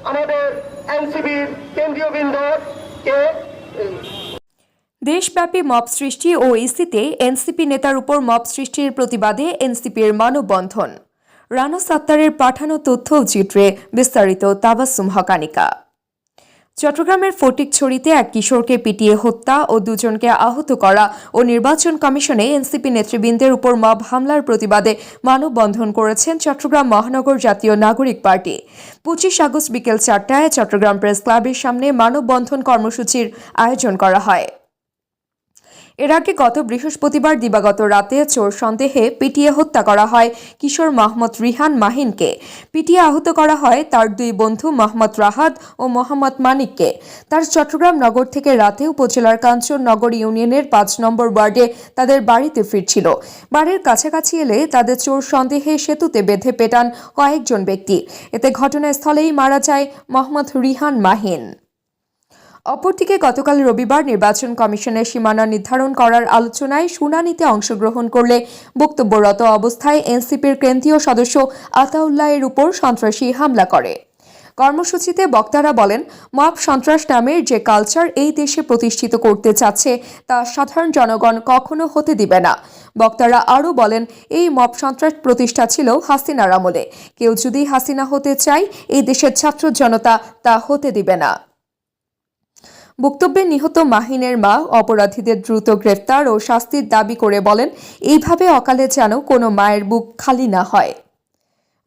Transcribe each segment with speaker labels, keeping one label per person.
Speaker 1: আমাদের এনসিপির কেন্দ্রীয় বৃন্দকে
Speaker 2: দেশব্যাপী মব সৃষ্টি ও ইসিতে এনসিপি নেতার উপর মব সৃষ্টির প্রতিবাদে এনসিপির মানববন্ধন। রানা সাত্তারের পাঠানো তথ্য চিত্রে বিস্তারিত তাবাসসুম হকানিকা। চট্টগ্রামের ফটিকছড়িতে এক কিশোরকে পিটিয়ে হত্যা ও দুজনকে আহত করা ও নির্বাচন কমিশনে এনসিপি নেতৃবৃন্দের উপর মব হামলার প্রতিবাদে মানববন্ধন করেছেন চট্টগ্রাম মহানগর জাতীয় নাগরিক পার্টি। 25 আগস্ট বিকেল 4টায় চট্টগ্রাম প্রেস ক্লাবের সামনে মানববন্ধন কর্মসূচির আয়োজন করা হয়। এর আগে গত বৃহস্পতিবার দিবাগত রাতে চোর সন্দেহে পিটিয়ে হত্যা করা হয় কিশোর মোহাম্মদ রিহান মাহিনকে। পিটিয়ে আহত করা হয় তার দুই বন্ধু মোহাম্মদ রাহাত ও মোহাম্মদ মানিককে। তার চট্টগ্রাম নগর থেকে রাতে উপজেলার কাঞ্চননগর ইউনিয়নের 5 নম্বর ওয়ার্ডে তাদের বাড়িতে ফিরছিল। বাড়ির কাছাকাছি এলে তাদের চোর সন্দেহে সেতুতে বেঁধে পেটান কয়েকজন ব্যক্তি। এতে ঘটনাস্থলেই মারা যায় মোহাম্মদ রিহান মাহিন। অপরদিকে গতকাল রবিবার নির্বাচন কমিশনের সীমানা নির্ধারণ করার আলোচনায় শুনানিতে অংশগ্রহণ করলে বক্তব্যরত অবস্থায় এনসিপির কেন্দ্রীয় সদস্য আতাউল্লাহের উপর সন্ত্রাসী হামলা করে। কর্মসূচিতে বক্তারা বলেন, মব সন্ত্রাস নামের যে কালচার এই দেশে প্রতিষ্ঠিত করতে চাচ্ছে তা সাধারণ জনগণ কখনো হতে দিবে না। বক্তারা আরও বলেন, এই মব সন্ত্রাস প্রতিষ্ঠা ছিল হাসিনার আমলে। কেউ যদি হাসিনা হতে চায়, এই দেশের ছাত্র জনতা তা হতে দিবে না। বক্তব্যে নিহত মাহিনের মা অপরাধীদের দ্রুত গ্রেফতার ও শাস্তির দাবি করে বলেন, এইভাবে অকালে যেন কোনো মায়ের বুক খালি না হয়।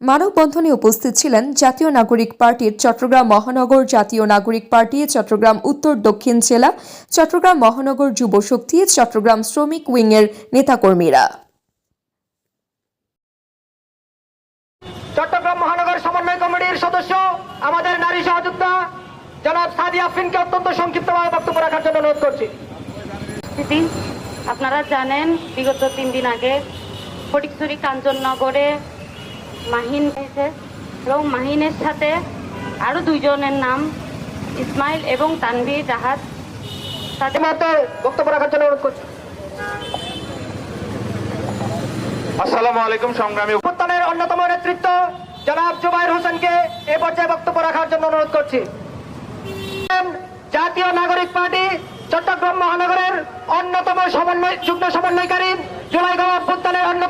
Speaker 2: মানববন্ধনে উপস্থিত ছিলেন জাতীয় নাগরিক পার্টির চট্টগ্রাম মহানগর জাতীয় নাগরিক পার্টি, চট্টগ্রাম উত্তর দক্ষিণ জেলা, চট্টগ্রাম মহানগর যুব শক্তি, চট্টগ্রাম শ্রমিক উইংয়ের নেতাকর্মীরা।
Speaker 1: চট্টগ্রাম মহানগর সমন্বয় কমিটির সদস্য আমাদের নারী সহযোদ্ধা জনাব সাদিয়া আফরিনকে অত্যন্ত সংক্ষিপ্তভাবে বক্তব্য রাখার জন্য অনুরোধ করছি।
Speaker 3: আপনারা জানেন, বিগত 3 দিন আগে ফটিকছড়ি কাঞ্চননগরে মাহিন হয়েছে এবং মাহিনের সাথে আরো 2 জনের নাম ইসমাইল এবং তানভীর রাহাত তাদের
Speaker 1: মধ্যে বক্তব্য রাখার জন্য অনুরোধ করছি।
Speaker 4: আসসালামু আলাইকুম সংগ্রামী
Speaker 1: উত্থানের অন্যতম নেতৃত্ব জনাব জুবাইর হোসেনকে এ পর্যায়ে বক্তব্য রাখার জন্য অনুরোধ করছি। জাতীয় নাগরিক পার্টি চট্টগ্রাম মহানগরের অন্যতম যুগ্ম সমন্বয়কারী জুলাই গণ অভ্যুত্থানের অন্যতম